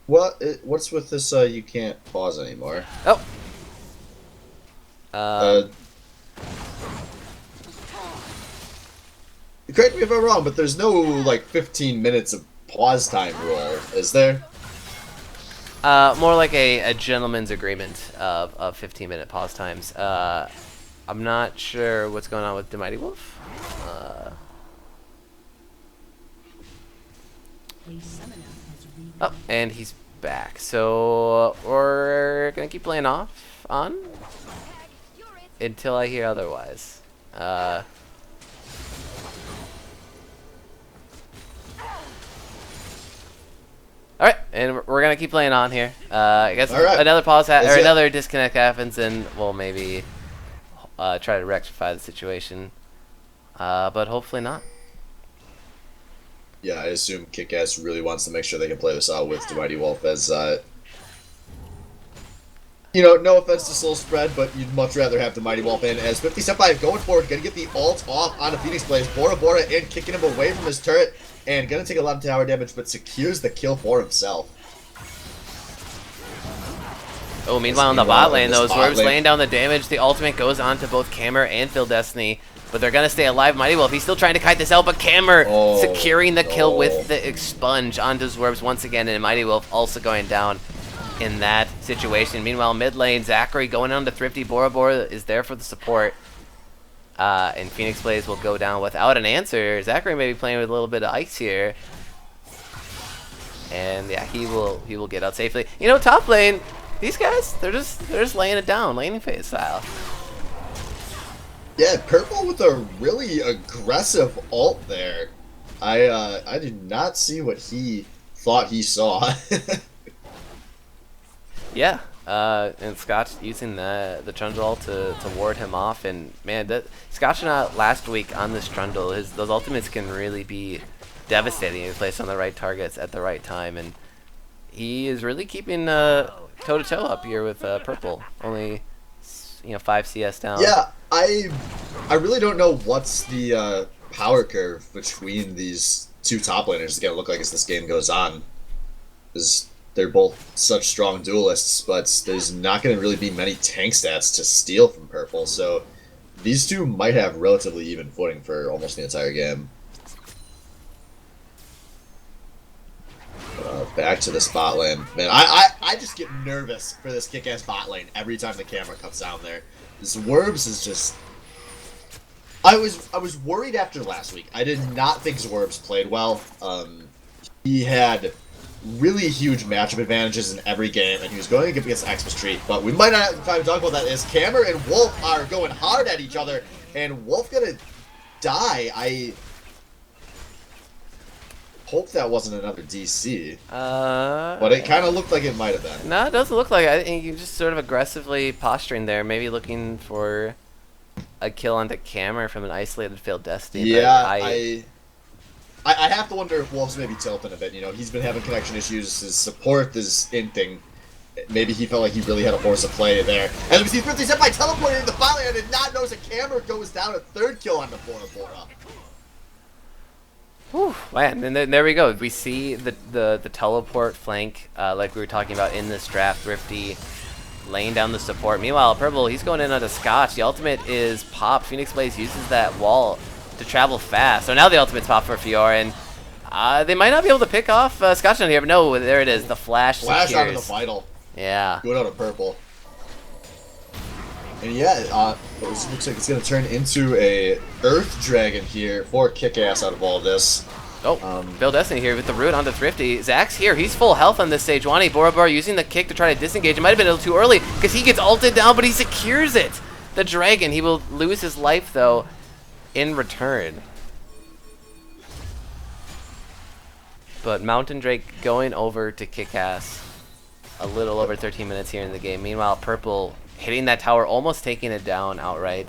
[SPEAKER 2] What's with this, you can't pause anymore?
[SPEAKER 1] Oh!
[SPEAKER 2] Correct me if I'm wrong, but there's no, like, 15 minutes of pause time rule, is there?
[SPEAKER 1] More like a gentleman's agreement of 15-minute pause times. I'm not sure what's going on with the Mighty Wolf. Oh, and he's back. So we're gonna keep playing on until I hear otherwise. All right, and we're gonna keep playing on here. I guess another pause or another disconnect happens, and we'll maybe try to rectify the situation, but hopefully not.
[SPEAKER 2] Yeah, I assume KIKAS really wants to make sure they can play this out with the Mighty Wolf as, you know, no offense to Soul Spread, but you'd much rather have the Mighty Wolf in as 50 Senpai going forward, gonna get the ult off on a Phoenix Blaze. Bora Bora in, kicking him away from his turret, and gonna take a lot of tower damage, but secures the kill for himself.
[SPEAKER 1] Oh, meanwhile in the bot lane, though, Zwerve's laying down the damage. The ultimate goes on to both Camer and Phil Destiny, but they're going to stay alive. Mighty Wolf, he's still trying to kite this out, but Camer securing the kill with the expunge onto Zwerves once again, and Mighty Wolf also going down in that situation. Meanwhile, mid lane, Zachary going on to Thrifty. Bora Bora is there for the support, and Phoenix Blaze will go down without an answer. Zachary may be playing with a little bit of ice here, and yeah, he will get out safely. You know, top lane, these guys, they're just laying it down, laning phase style.
[SPEAKER 2] Yeah, Purple with a really aggressive ult there. I did not see what he thought he saw.
[SPEAKER 1] Yeah, and Scotch using the Trundle ult to ward him off, and man, that Scotch last week on this Trundle, those ultimates can really be devastating if placed on the right targets at the right time, and he is really keeping toe-to-toe up here with Purple. Only, 5 CS down.
[SPEAKER 2] Yeah, I really don't know what's the power curve between these two top laners is going to look like as this game goes on. Because they're both such strong duelists, but there's not going to really be many tank stats to steal from Purple, so these two might have relatively even footing for almost the entire game. Back to this bot lane. Man, I just get nervous for this kick-ass bot lane every time the camera comes down there. Zwerves is just... I was worried after last week. I did not think Zwerves played well. He had really huge matchup advantages in every game, and he was going against Xmas Tree. But we might not have time to talk about that, as Camer and Wolf are going hard at each other, and Wolf gonna die. hope that wasn't another DC.
[SPEAKER 1] But
[SPEAKER 2] But it kind of looked like it might have been.
[SPEAKER 1] No, it doesn't look like it. I think you're just sort of aggressively posturing there, maybe looking for a kill onto Camera from an isolated failed Destiny.
[SPEAKER 2] Yeah,
[SPEAKER 1] but
[SPEAKER 2] I have to wonder if Wolf's maybe tilting a bit. You know, he's been having connection issues. His support is inting. Maybe he felt like he really had a force of play there. As we see, 50 Cent by teleporting in the bot lane. I did not notice a Camera goes down a third kill on the Bora Bora.
[SPEAKER 1] Whew, man, and then there we go. We see the teleport flank, like we were talking about in this draft. Thrifty laying down the support. Meanwhile, Purple, he's going in onto Scotch. The ultimate is popped. Phoenix Blaze uses that wall to travel fast. So now the ultimate's popped for Fiora, and they might not be able to pick off Scotch down here, but no, there it is. The flash
[SPEAKER 2] Flash out of the
[SPEAKER 1] secures.
[SPEAKER 2] Vital.
[SPEAKER 1] Yeah.
[SPEAKER 2] Good out of Purple. And yeah, it looks like it's going to turn into a Earth Dragon here for KIKAS out of all this.
[SPEAKER 1] Oh, Bill Destiny here with the root onto Thrifty. Zach's here. He's full health on this stage. Wani Bora Bora using the kick to try to disengage. It might have been a little too early because he gets ulted down, but he secures it. The Dragon. He will lose his life, though, in return. But Mountain Drake going over to KIKAS. A little over 13 minutes here in the game. Meanwhile, Purple hitting that tower, almost taking it down outright.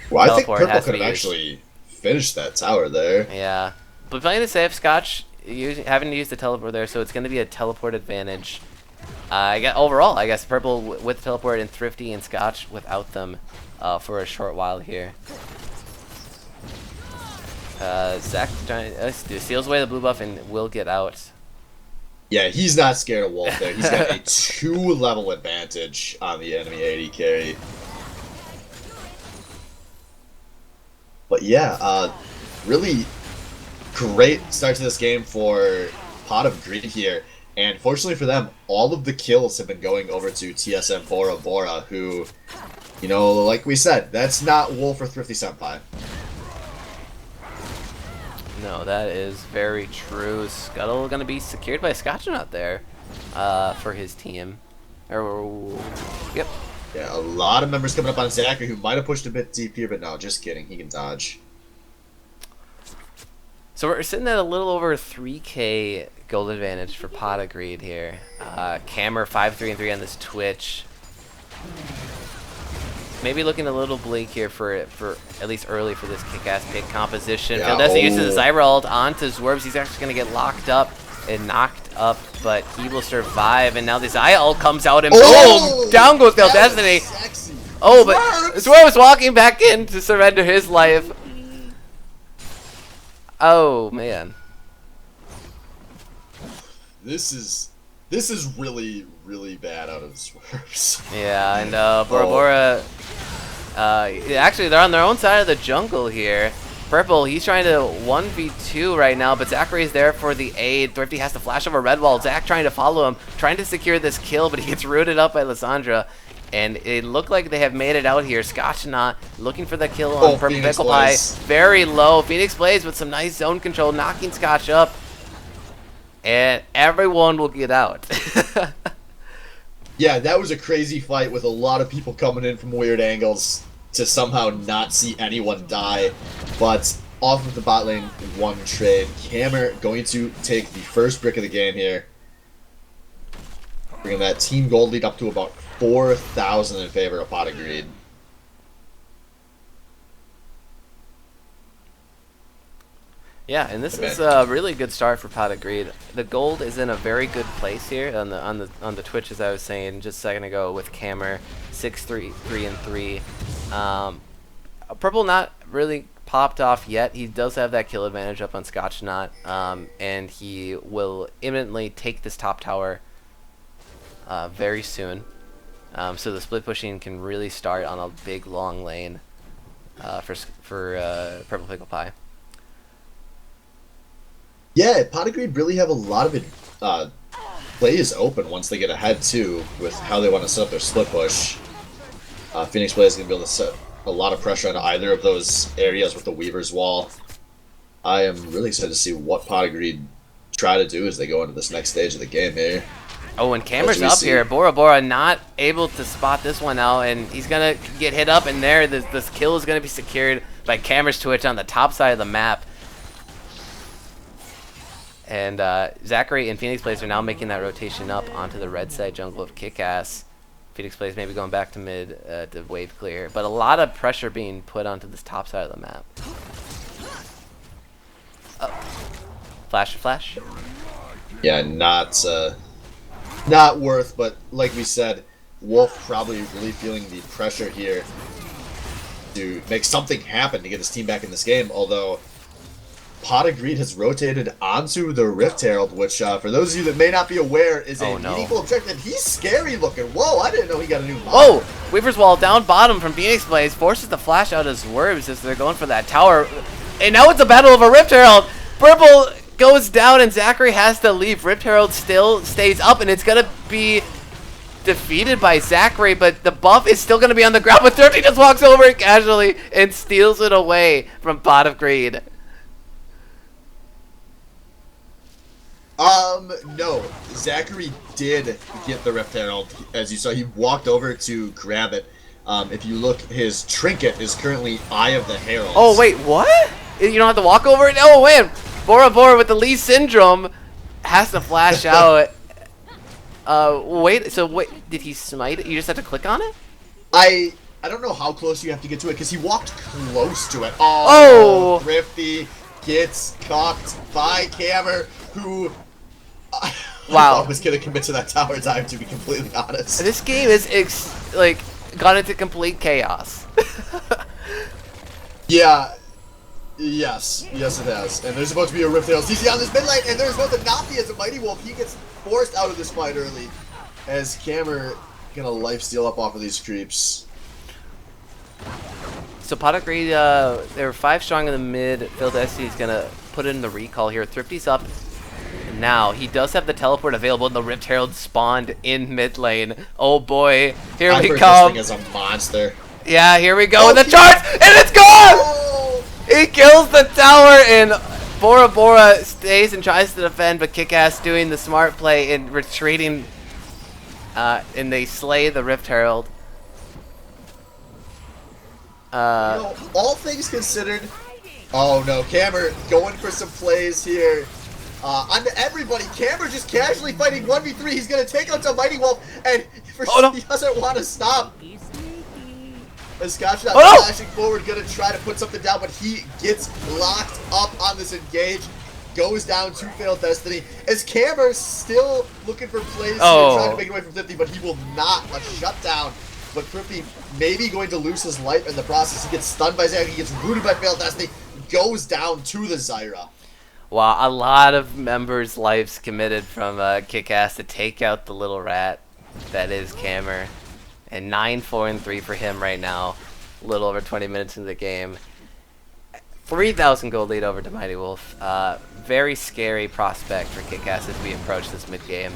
[SPEAKER 2] Well, I think
[SPEAKER 1] Teleport
[SPEAKER 2] Purple
[SPEAKER 1] has to
[SPEAKER 2] could have
[SPEAKER 1] be used.
[SPEAKER 2] actually finished that tower there.
[SPEAKER 1] Yeah. But playing it safe, Scotch having to use the teleport there, so it's going to be a teleport advantage. Overall, I guess Purple with teleport and Thrifty and Scotch without them for a short while here. Zach steals away the blue buff and will get out.
[SPEAKER 2] Yeah, he's not scared of Wolf there. He's got a 2-level advantage on the enemy AD carry. But yeah, really great start to this game for Pot of Greed here. And fortunately for them, all of the kills have been going over to TSM Bora Bora, who, you know, like we said, that's not Wolf or Thrifty Senpai.
[SPEAKER 1] No, that is very true. Scuttle going to be secured by Scotchnaut there for his team. Yep.
[SPEAKER 2] Yeah, a lot of members coming up on Zachary who might have pushed a bit deep here, but no, just kidding. He can dodge.
[SPEAKER 1] So we're sitting at a little over 3K gold advantage for Pot of Greed here. Camera 5-3-3 on this Twitch. Maybe looking a little bleak here for at least early for this kick-ass pick composition.
[SPEAKER 2] Yeah,
[SPEAKER 1] Phildessa uses the Zyra ult onto Zwerbs. He's actually going to get locked up and knocked up, but he will survive. And now this Aya ult comes out and boom! Down goes Phildessa. Oh, but Zwerbs walking back in to surrender his life. Oh, man.
[SPEAKER 2] This is really, really bad out of Swerves.
[SPEAKER 1] Yeah, and Bora Bora, actually they're on their own side of the jungle here. Purple, he's trying to 1v2 right now, but Zachary is there for the aid. Thrifty has to flash over red wall. Zach trying to follow him, trying to secure this kill, but he gets rooted up by Lysandra. And it looked like they have made it out here. Scotch not looking for the kill on Purple
[SPEAKER 2] Phoenix
[SPEAKER 1] Pickle Pie.
[SPEAKER 2] Blaze.
[SPEAKER 1] Very low. Phoenix Blaze with some nice zone control, knocking Scotch up. And everyone will get out.
[SPEAKER 2] Yeah, that was a crazy fight with a lot of people coming in from weird angles to somehow not see anyone die. But off of the bot lane, one trade. Hammer going to take the first brick of the game here. Bringing that team gold lead up to about 4,000 in favor of Pot of Greed.
[SPEAKER 1] Yeah, and this is a really good start for Pot of Greed. The gold is in a very good place here on the Twitch, as I was saying just a second ago, with Cammer 6-3-3. Purple not really popped off yet. He does have that kill advantage up on Scotchnaut, and he will imminently take this top tower very soon. So the split pushing can really start on a big long lane for Purple Pickle Pie.
[SPEAKER 2] Yeah, Pot of Greed really have a lot of it. Plays open once they get ahead too, with how they want to set up their split push. Phoenix Blaze is going to be able to set a lot of pressure on either of those areas with the Weaver's Wall. I am really excited to see what Pot of Greed try to do as they go into this next stage of the game here.
[SPEAKER 1] Oh, and Camera's up here. Bora Bora not able to spot this one out, and he's going to get hit up in there. This kill is going to be secured by Camera's Twitch on the top side of the map. And Zachary and Phoenix Blaze are now making that rotation up onto the red side jungle of KIKAS. Phoenix Blaze maybe going back to mid to wave clear. But a lot of pressure being put onto this top side of the map. Flash to flash.
[SPEAKER 2] Yeah, not worth, but like we said, Wolf probably really feeling the pressure here to make something happen to get his team back in this game, although Pot of Greed has rotated onto the Rift Herald, which, for those of you that may not be aware, is a meaningful objective. He's scary looking. Whoa, I didn't know he got a new mod.
[SPEAKER 1] Whoa! Weaver's Wall down bottom from Phoenix Blaze forces the flash out as Worms as they're going for that tower. And now it's a battle of a Rift Herald. Purple goes down and Zachary has to leave. Rift Herald still stays up and it's going to be defeated by Zachary, but the buff is still going to be on the ground, but Thrifty just walks over it casually and steals it away from Pot of Greed.
[SPEAKER 2] No. Zachary did get the Rift Herald. As you saw, he walked over to grab it. If you look, his trinket is currently Eye of the Herald.
[SPEAKER 1] Oh, wait, what? You don't have to walk over it? Oh, man. Bora Bora with the Lee Syndrome has to flash out. Wait, did he smite it? You just have to click on it?
[SPEAKER 2] I don't know how close you have to get to it, because he walked close to it.
[SPEAKER 1] Oh!
[SPEAKER 2] Thrifty gets cocked by Cammer, who
[SPEAKER 1] wow.
[SPEAKER 2] I was going to commit to that tower dive, to be completely honest.
[SPEAKER 1] This game is, gone into complete chaos.
[SPEAKER 2] Yeah. Yes, it has. And there's about to be a Rift Herald CC on this mid lane, and there's about to not be as a Mighty Wolf. He gets forced out of this fight early, as Cammer gonna lifesteal up off of these creeps.
[SPEAKER 1] So Pot of Greed, they were 5 strong in the mid. Phil Destiny is gonna put in the recall here. Thrifty's up now. He does have the teleport available, and the Rift Herald spawned in mid lane. Oh boy, here we come.
[SPEAKER 2] This thing is a monster.
[SPEAKER 1] Yeah, here we go with the charge, and it's gone!
[SPEAKER 2] Oh!
[SPEAKER 1] He kills the tower, and Bora Bora stays and tries to defend, but KIKAS doing the smart play and retreating, and they slay the Rift Herald.
[SPEAKER 2] All things considered, oh no, Cammer going for some plays here. On everybody, Cammer just casually fighting 1v3. He's gonna take out the Mighty Wolf, and he doesn't want to stop. As Scotch not flashing forward, gonna try to put something down, but he gets locked up on this engage. Goes down to Failed Destiny. As Cammer's still looking for plays here, trying to make it away from 50, but he will not. A shutdown. But Thrifty maybe going to lose his life in the process. He gets stunned by Zach. He gets rooted by Failed Destiny. Goes down to the Zyra.
[SPEAKER 1] Wow, a lot of members' lives committed from KIKAS to take out the little rat that is Cammer. And 9-4-3 for him right now. A little over 20 minutes into the game. 3,000 gold lead over to Mighty Wolf. Very scary prospect for KIKAS as we approach this mid-game.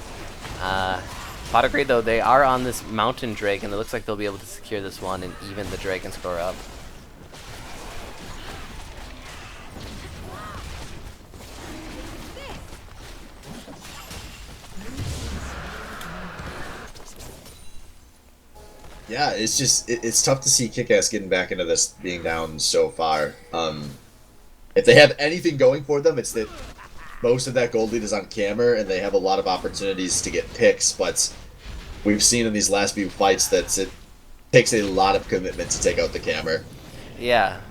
[SPEAKER 1] Pot of Greed, though, they are on this Mountain Drake, and it looks like they'll be able to secure this one and even the Dragon score up.
[SPEAKER 2] Yeah, it's just it's tough to see KIKAS getting back into this being down so far. If they have anything going for them, it's that most of that gold lead is on Cammer, and they have a lot of opportunities to get picks. But we've seen in these last few fights that it takes a lot of commitment to take out the Cammer.
[SPEAKER 1] Yeah,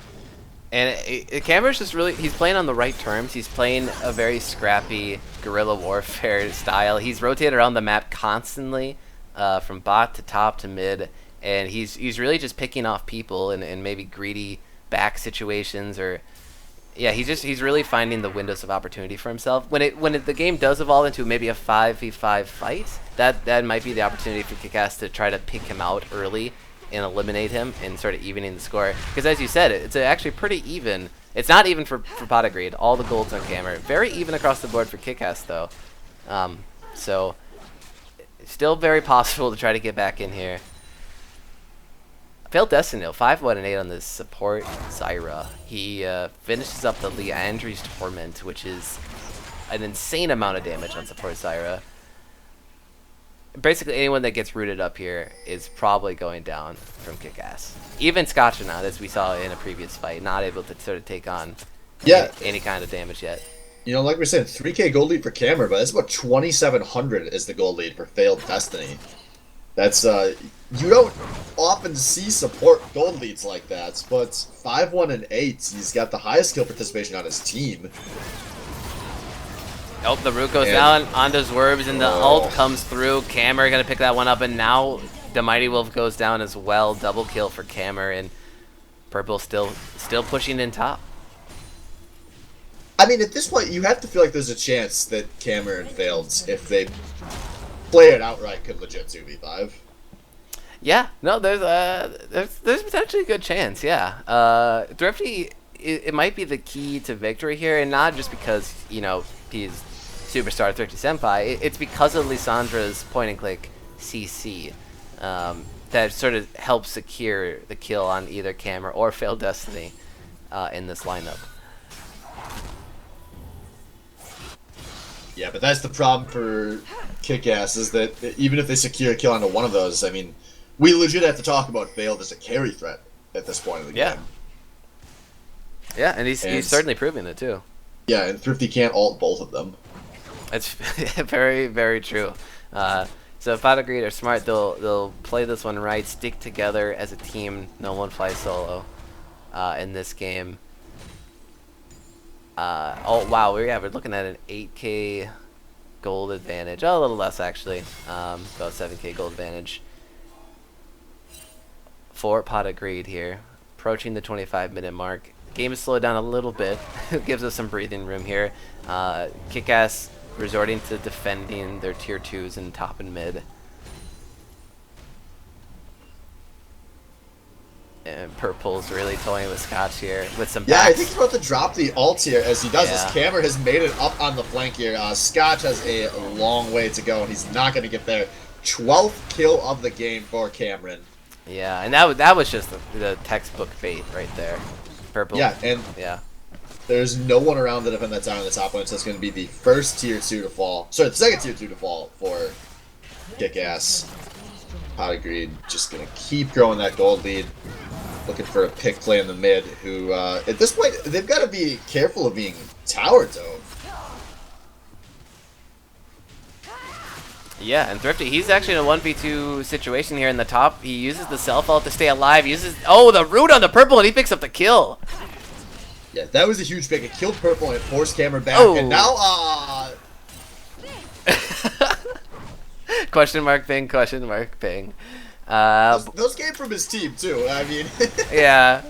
[SPEAKER 1] and Cammer's just really—he's playing on the right terms. He's playing a very scrappy guerrilla warfare style. He's rotated around the map constantly, from bot to top to mid. And he's really just picking off people and maybe greedy back situations, or yeah, he's really finding the windows of opportunity for himself. When the game does evolve into maybe a 5v5 fight, that might be the opportunity for KIKAS to try to pick him out early and eliminate him and sort of evening the score. Because as you said, it's actually pretty even. It's not even for Pot of Greed. All the gold's on Cammer. Very even across the board for KIKAS though. So still very possible to try to get back in here. Failed Destiny, 5-1-8 on this support Zyra. He finishes up the Leandri's Torment, which is an insane amount of damage on support Zyra. Basically, anyone that gets rooted up here is probably going down from KIKAS. Even Scotchanaut, as we saw in a previous fight, not able to sort of take on any kind of damage yet.
[SPEAKER 2] Like we said, 3K gold lead for Cameron, but that's about 2,700 is the gold lead for Failed Destiny. That's you don't often see support gold leads like that, but 5-1 and 8, he's got the highest kill participation on his team.
[SPEAKER 1] Oh, the root goes down onto Zwerves, and the ult comes through. Cammer gonna pick that one up, and now the Mighty Wolf goes down as well. Double kill for Cammer, and Purple still pushing in top.
[SPEAKER 2] I mean, at this point, you have to feel like there's a chance that Cammer and Failed, if they play it outright, could legit 2v5.
[SPEAKER 1] Yeah, no, there's potentially a good chance. Yeah, Thrifty, it might be the key to victory here, and not just because he's superstar Thrifty Senpai. It's because of Lysandra's point and click CC that sort of helps secure the kill on either Camera or Failed Destiny in this lineup.
[SPEAKER 2] Yeah, but that's the problem for KIKAS, is that even if they secure a kill onto one of those, I mean, we legit have to talk about Failed as a carry threat at this point of the game.
[SPEAKER 1] Yeah, and he's certainly proving it too.
[SPEAKER 2] Yeah, and Thrifty can't ult both of them.
[SPEAKER 1] It's very, very true. So if Pot of Greed are smart, they'll play this one right, stick together as a team. No one flies solo in this game. Oh wow, we're looking at an 8K gold advantage. Oh, a little less actually. About 7K gold advantage for Pot of Greed here, approaching the 25-minute mark. Game is slowed down a little bit. It gives us some breathing room here. KIKAS resorting to defending their tier 2s in top and mid. And Purple's really toying with Scotch here with some backs.
[SPEAKER 2] Yeah, I think he's about to drop the ult here as he does. This Camera has made it up on the flank here. Scotch has a long way to go, and he's not going to get there. 12th kill of the game for Cameron.
[SPEAKER 1] Yeah, and that was just the textbook bait right there. Purple.
[SPEAKER 2] Yeah, and there's no one around to defend that tower on the top lane, so it's going to be the first tier 2 to fall. Sorry, the second tier 2 to fall for KIKAS. Pot of Greed just going to keep growing that gold lead. Looking for a pick play in the mid, who, at this point, they've got to be careful of being tower dove.
[SPEAKER 1] Yeah, and Thrifty, he's actually in a 1v2 situation here in the top. He uses the self-ult to stay alive. Oh, the root on the Purple, and he picks up the kill.
[SPEAKER 2] Yeah, that was a huge pick. It killed Purple, and it forced Camera back.
[SPEAKER 1] Oh.
[SPEAKER 2] And now,
[SPEAKER 1] Question mark ping, question mark ping.
[SPEAKER 2] those came from his team, too. I mean...
[SPEAKER 1] Yeah.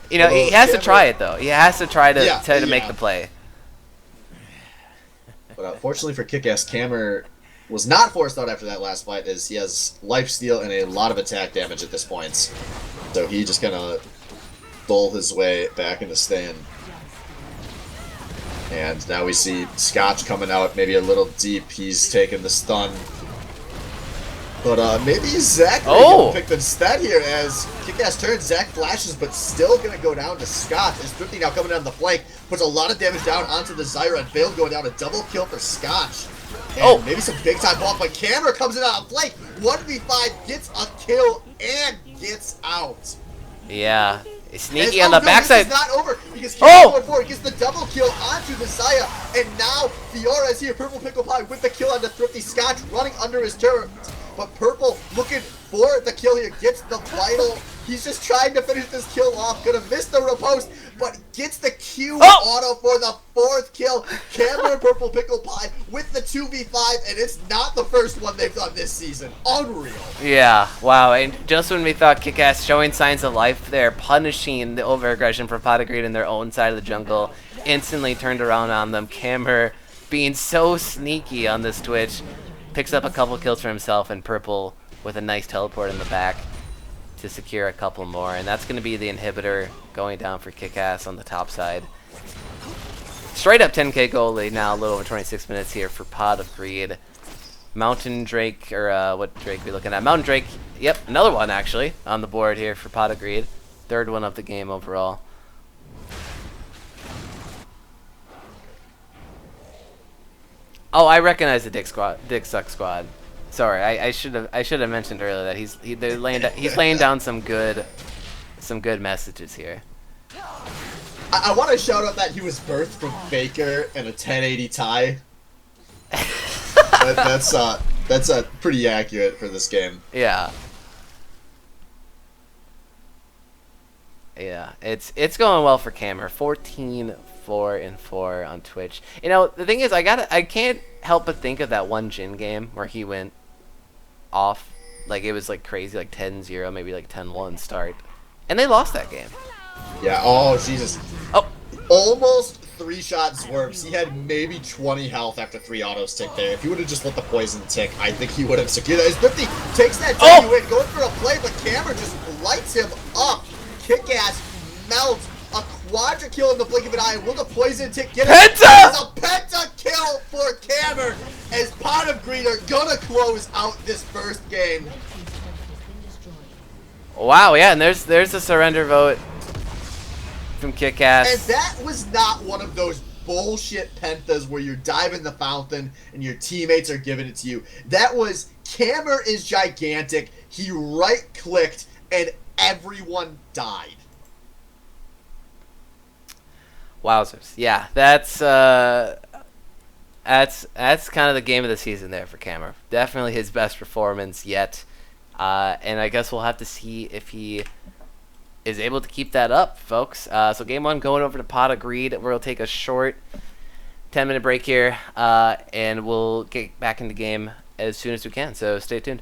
[SPEAKER 1] He has to try it, though. He has to try to make the play.
[SPEAKER 2] But unfortunately for KIKAS, Camera was not forced out after that last fight, as he has lifesteal and a lot of attack damage at this point. So he just kind of stole his way back into staying. And now we see Scotch coming out maybe a little deep. He's taking the stun. But maybe Zach will pick instead here as KIKAS turns. Zach flashes, but still going to go down to Scotch. As Thrifty now coming down the flank, puts a lot of damage down onto the Zyra, and Failed going down, a double kill for Scotch. And maybe some big time block, but Camera comes in on a flank. 1v5, gets a kill, and gets out.
[SPEAKER 1] Yeah. Sneaky on the backside.
[SPEAKER 2] This is not over because Camera going forward, gets the double kill onto the Zaya, and now Fiora is here. Purple Pickle Pie with the kill on the Thrifty. Scotch running under his turret. But Purple looking for the kill here, gets the vital. He's just trying to finish this kill off. Gonna miss the riposte, but gets the Q auto for the 4th kill. Camera and Purple Pickle Pie with the 2v5, and it's not the first one they've done this season. Unreal.
[SPEAKER 1] Yeah, wow. And just when we thought KIKAS showing signs of life there, punishing the over-aggression for Pot of Greed in their own side of the jungle, instantly turned around on them. Camera being so sneaky on this Twitch. Picks up a couple kills for himself, and Purple with a nice teleport in the back to secure a couple more. And that's going to be the inhibitor going down for KIKAS on the top side. Straight up 10K goal lead now, a little over 26 minutes here for Pot of Greed. Mountain Drake, or what Drake are we looking at? Mountain Drake, yep, another one actually on the board here for Pot of Greed. 3rd one of the game overall. Oh, I recognize the Dick Suck Squad. Sorry, I should have mentioned earlier that he's laying down some good messages here.
[SPEAKER 2] I want to shout out that he was birthed from Faker and a 1080 tie. That's pretty accurate for this game.
[SPEAKER 1] Yeah. Yeah, it's going well for Cameron. 14-4-4 on Twitch. You know, the thing is, I can't help but think of that one Jin game where he went off, like it was like crazy, like 10-0, maybe like 10-1 start, and they lost that game.
[SPEAKER 2] Yeah. Oh Jesus.
[SPEAKER 1] Oh.
[SPEAKER 2] Almost 3 shot swerves. He had maybe 20 health after 3 autos tick there. If he would have just let the poison tick, I think he would have secured that. His 50 takes that W in, going for a play, but Cameron just lights him up. KIKAS melts a quadra kill in the blink of an eye. Will the poison tick get it?
[SPEAKER 1] Penta!
[SPEAKER 2] It's a penta kill for Cameron as Pot of Greed are gonna close out this first game.
[SPEAKER 1] Wow, yeah, and there's a surrender vote from KIKAS.
[SPEAKER 2] And that was not one of those bullshit pentas where you're diving the fountain and your teammates are giving it to you. That was Cameron is gigantic. He right-clicked and everyone died.
[SPEAKER 1] Wowzers. Yeah, that's kind of the game of the season there for Cameron. Definitely his best performance yet. And I guess we'll have to see if he is able to keep that up, folks. So game 1 going over to Pot of Greed. We'll take a short 10-minute break here, and we'll get back into the game as soon as we can. So stay tuned.